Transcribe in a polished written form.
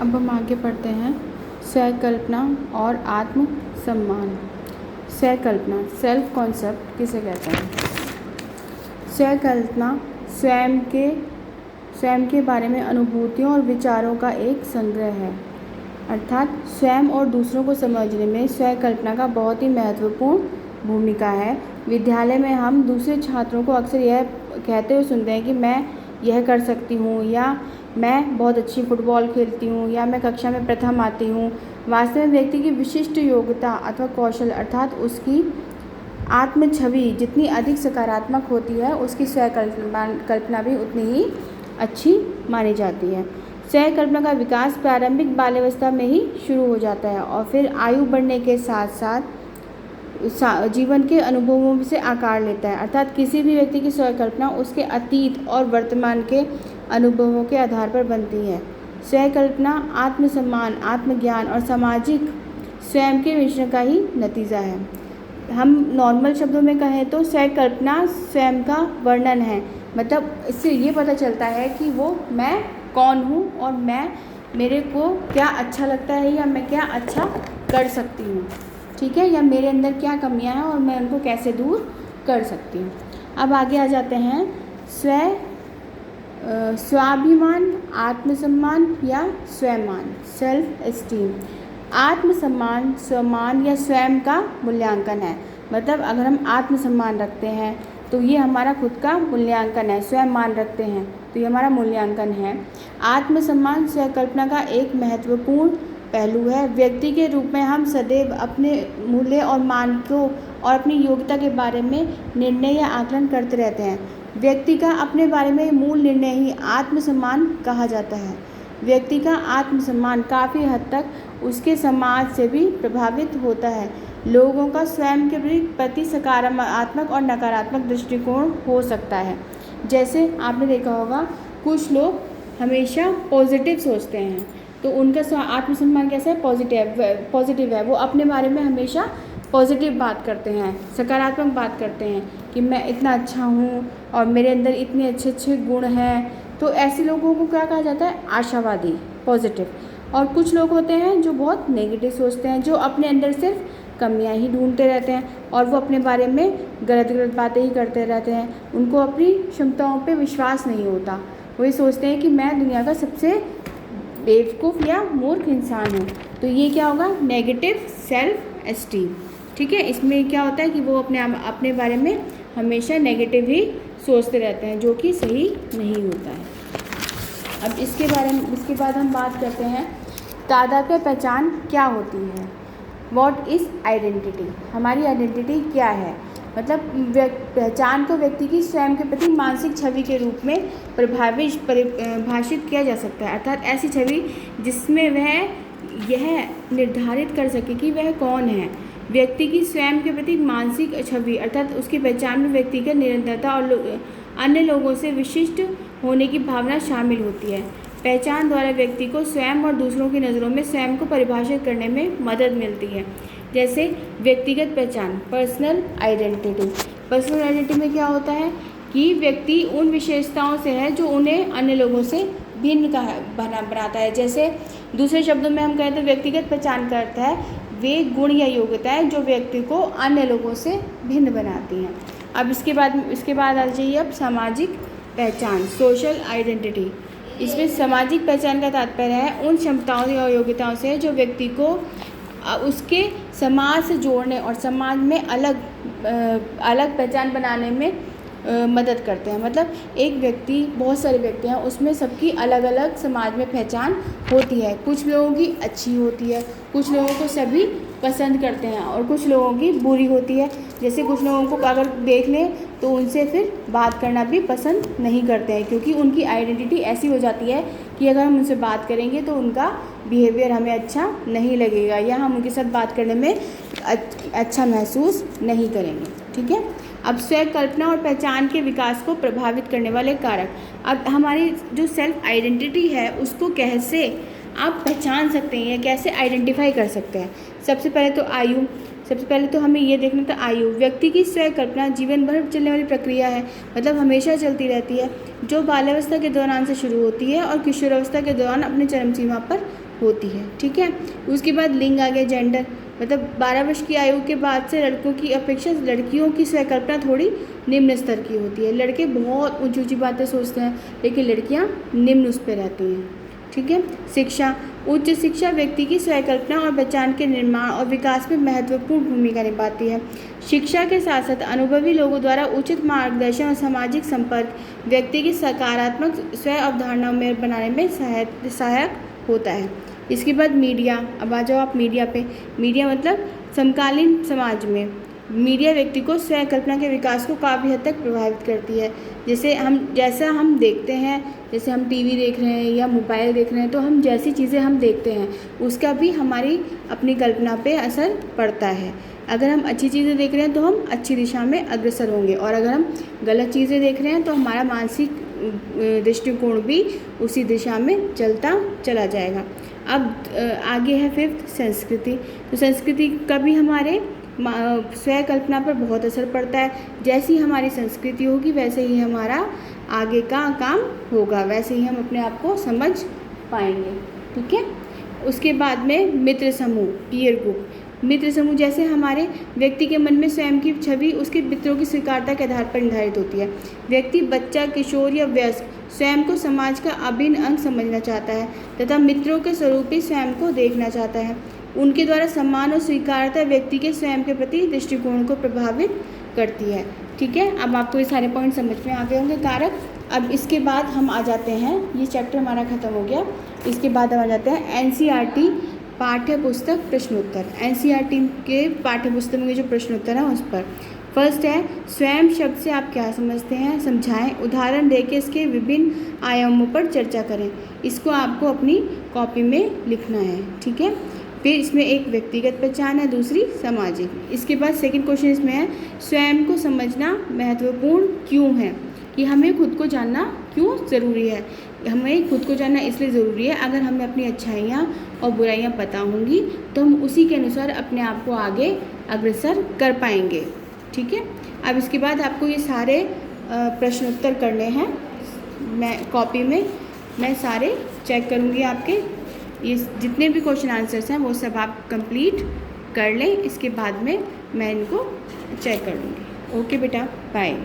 अब हम आगे पढ़ते हैं स्वकल्पना और आत्म सम्मान। स्वकल्पना सेल्फ कॉन्सेप्ट किसे कहते हैं? स्वकल्पना स्वयं के बारे में अनुभूतियों और विचारों का एक संग्रह है, अर्थात स्वयं और दूसरों को समझने में स्वकल्पना का बहुत ही महत्वपूर्ण भूमिका है। विद्यालय में हम दूसरे छात्रों को अक्सर यह कहते हुए सुनते हैं कि मैं यह कर सकती हूँ, या मैं बहुत अच्छी फुटबॉल खेलती हूँ, या मैं कक्षा में प्रथम आती हूँ। वास्तव में व्यक्ति की विशिष्ट योग्यता अथवा कौशल अर्थात उसकी आत्म छवि जितनी अधिक सकारात्मक होती है, उसकी स्वकल्पना भी उतनी ही अच्छी मानी जाती है। स्वकल्पना का विकास प्रारंभिक बाल्यावस्था में ही शुरू हो जाता है और फिर आयु बढ़ने के साथ साथ जीवन के अनुभवों से आकार लेता है। अर्थात किसी भी व्यक्ति की स्वकल्पना उसके अतीत और वर्तमान के अनुभवों के आधार पर बनती है। स्वकल्पना आत्मसम्मान, आत्मज्ञान और सामाजिक स्वयं के मिश्रण का ही नतीजा है। हम नॉर्मल शब्दों में कहें तो स्वकल्पना स्वयं का वर्णन है, मतलब इससे ये पता चलता है कि वो मैं कौन हूँ और मेरे को क्या अच्छा लगता है, या मैं क्या अच्छा कर सकती हूँ, ठीक है, या मेरे अंदर क्या कमियाँ हैं और मैं उनको कैसे दूर कर सकती हूँ। अब आगे आ जाते हैं स्वाभिमान, आत्मसम्मान या स्वमान, सेल्फ एस्टीम। आत्मसम्मान स्वमान या स्वयं का मूल्यांकन है, मतलब अगर हम आत्मसम्मान रखते हैं तो ये हमारा खुद का मूल्यांकन है। स्वयं मान रखते हैं तो ये हमारा मूल्यांकन है। आत्मसम्मान स्वकल्पना का एक महत्वपूर्ण पहलू है। व्यक्ति के रूप में हम सदैव अपने मूल्य और मानकों और अपनी योग्यता के बारे में निर्णय या आकलन करते रहते हैं। व्यक्ति का अपने बारे में मूल निर्णय ही आत्मसम्मान कहा जाता है। व्यक्ति का आत्मसम्मान काफ़ी हद तक उसके समाज से भी प्रभावित होता है। लोगों का स्वयं के प्रति सकारात्मक और नकारात्मक दृष्टिकोण हो सकता है। जैसे आपने देखा होगा कुछ लोग हमेशा पॉजिटिव सोचते हैं, तो उनका आत्मसम्मान कैसा है? पॉजिटिव है। वो अपने बारे में हमेशा पॉजिटिव बात करते हैं, सकारात्मक बात करते हैं कि मैं इतना अच्छा हूँ और मेरे अंदर इतने अच्छे अच्छे गुण हैं। तो ऐसे लोगों को क्या कहा जाता है? आशावादी, पॉजिटिव। और कुछ लोग होते हैं जो बहुत नेगेटिव सोचते हैं, जो अपने अंदर सिर्फ कमियां ही ढूंढते रहते हैं और वो अपने बारे में गलत बातें ही करते रहते हैं। उनको अपनी क्षमताओं पे विश्वास नहीं होता। वो ये सोचते हैं कि मैं दुनिया का सबसे बेवकूफ़ या मूर्ख इंसान हूँ। तो ये क्या होगा? नेगेटिव सेल्फ एस्टीम, ठीक है। इसमें क्या होता है कि वो अपने बारे में हमेशा नेगेटिव ही सोचते रहते हैं, जो कि सही नहीं होता है। अब इसके बाद हम बात करते हैं तादात्म्य पहचान क्या होती है। What is identity? हमारी आइडेंटिटी क्या है? मतलब पहचान को व्यक्ति की स्वयं के प्रति मानसिक छवि के रूप में परिभाषित किया जा सकता है, अर्थात ऐसी छवि जिसमें वह यह निर्धारित कर सके कि वह कौन है। व्यक्ति की स्वयं के प्रति मानसिक छवि अर्थात उसकी पहचान में व्यक्ति की निरंतरता और अन्य लोगों से विशिष्ट होने की भावना शामिल होती है। पहचान द्वारा व्यक्ति को स्वयं और दूसरों की नज़रों में स्वयं को परिभाषित करने में मदद मिलती है। जैसे व्यक्तिगत पहचान, पर्सनल आइडेंटिटी। पर्सनल आइडेंटिटी में क्या होता है कि व्यक्ति उन विशेषताओं से है जो उन्हें अन्य लोगों से भिन्न बनाता है। जैसे दूसरे शब्दों में हम कहें तो व्यक्तिगत पहचान का अर्थ है वे गुण या योग्यताएं जो व्यक्ति को अन्य लोगों से भिन्न बनाती हैं। अब इसके बाद आ जाइए अब सामाजिक पहचान, सोशल आइडेंटिटी। इसमें सामाजिक पहचान का तात्पर्य है उन क्षमताओं या योग्यताओं से जो व्यक्ति को उसके समाज से जोड़ने और समाज में अलग पहचान बनाने में मदद करते हैं। मतलब एक व्यक्ति, बहुत सारे व्यक्ति हैं, उसमें सबकी अलग अलग समाज में पहचान होती है। कुछ लोगों की अच्छी होती है, कुछ लोगों को सभी पसंद करते हैं और कुछ लोगों की बुरी होती है। जैसे कुछ लोगों को अगर देख लें तो उनसे फिर बात करना भी पसंद नहीं करते हैं, क्योंकि उनकी आइडेंटिटी ऐसी हो जाती है कि अगर हम उनसे बात करेंगे तो उनका बिहेवियर हमें अच्छा नहीं लगेगा या हम उनके साथ बात करने में अच्छा महसूस नहीं करेंगे, ठीक है। अब स्वकल्पना और पहचान के विकास को प्रभावित करने वाले कारक। अब हमारी जो सेल्फ आइडेंटिटी है उसको कैसे आप पहचान सकते हैं या कैसे आइडेंटिफाई कर सकते हैं? सबसे पहले तो हमें ये देखना था आयु। व्यक्ति की स्वकल्पना जीवन भर चलने वाली प्रक्रिया है, मतलब हमेशा चलती रहती है, जो बाल्यावस्था के दौरान से शुरू होती है और किशोरावस्था के दौरान अपनी चरम सीमा पर होती है। ठीक है, उसके बाद लिंग आ गया, जेंडर, मतलब 12 वर्ष की आयु के बाद से लड़कों की अपेक्षा लड़कियों की स्वकल्पना थोड़ी निम्न स्तर की होती है। लड़के बहुत ऊंची ऊंची बातें सोचते हैं, लेकिन लड़कियां निम्न उस पर रहती हैं। ठीक है, शिक्षा, उच्च शिक्षा व्यक्ति की स्वकल्पना और पहचान के निर्माण और विकास में महत्वपूर्ण भूमिका निभाती है। शिक्षा के साथ साथ अनुभवी लोगों द्वारा उचित मार्गदर्शन और सामाजिक संपर्क व्यक्ति की सकारात्मक स्व अवधारणाओं में बनाने में सहायक होता है। इसके बाद मीडिया, अब आ जाओ आप मीडिया पे। मीडिया मतलब समकालीन समाज में मीडिया व्यक्ति को स्वकल्पना के विकास को काफ़ी हद तक प्रभावित करती है। जैसा हम देखते हैं, जैसे हम टीवी देख रहे हैं या मोबाइल देख रहे हैं, तो हम जैसी चीज़ें हम देखते हैं उसका भी हमारी अपनी कल्पना पे असर पड़ता है। अगर हम अच्छी चीज़ें देख रहे हैं तो हम अच्छी दिशा में अग्रसर होंगे, और अगर हम गलत चीज़ें देख रहे हैं तो हमारा मानसिक दृष्टिकोण भी उसी दिशा में चलता चला जाएगा। अब आगे है 5th संस्कृति। तो संस्कृति का भी हमारे स्वकल्पना पर बहुत असर पड़ता है। जैसी हमारी संस्कृति होगी वैसे ही हमारा आगे का काम होगा, वैसे ही हम अपने आप को समझ पाएंगे। ठीक है, उसके बाद में मित्र समूह, पीयर ग्रुप। मित्र समूह जैसे हमारे व्यक्ति के मन में स्वयं की छवि उसके मित्रों की स्वीकार्यता के आधार पर निर्धारित होती है। व्यक्ति, बच्चा, किशोर या वयस्क स्वयं को समाज का अभिन्न अंग समझना चाहता है तथा मित्रों के स्वरूप ही स्वयं को देखना चाहता है। उनके द्वारा सम्मान और स्वीकार्यता व्यक्ति के स्वयं के प्रति दृष्टिकोण को प्रभावित करती है। ठीक है, अब आपको ये सारे पॉइंट समझ में आ गए होंगे, कारक। अब इसके बाद हम आ जाते हैं, ये चैप्टर हमारा ख़त्म हो गया। इसके बाद हम आ जाते हैं एनसीईआरटी पाठ्य पुस्तक प्रश्नोत्तर। एनसीईआरटी के पाठ्य पुस्तक में जो प्रश्नोत्तर है उस पर फर्स्ट है, स्वयं शब्द से आप क्या समझते हैं, समझाएं, उदाहरण देके इसके विभिन्न आयामों पर चर्चा करें। इसको आपको अपनी कॉपी में लिखना है। ठीक है, फिर इसमें एक व्यक्तिगत पहचान है, दूसरी सामाजिक। इसके बाद सेकंड क्वेश्चन इसमें है, स्वयं को समझना महत्वपूर्ण क्यों है, कि हमें खुद को जानना क्यों ज़रूरी है। हमें खुद को जानना इसलिए ज़रूरी है, अगर हमें अपनी अच्छाइयाँ और बुराइयाँ पता होंगी तो हम उसी के अनुसार अपने आप को आगे अग्रसर कर पाएंगे। ठीक है, अब इसके बाद आपको ये सारे प्रश्नोत्तर करने हैं। मैं कॉपी में मैं सारे चेक करूँगी, आपके ये जितने भी क्वेश्चन आंसर्स हैं वो सब आप कंप्लीट कर लें। इसके बाद में मैं इनको चेक कर लूँगी। ओके बेटा, बाय।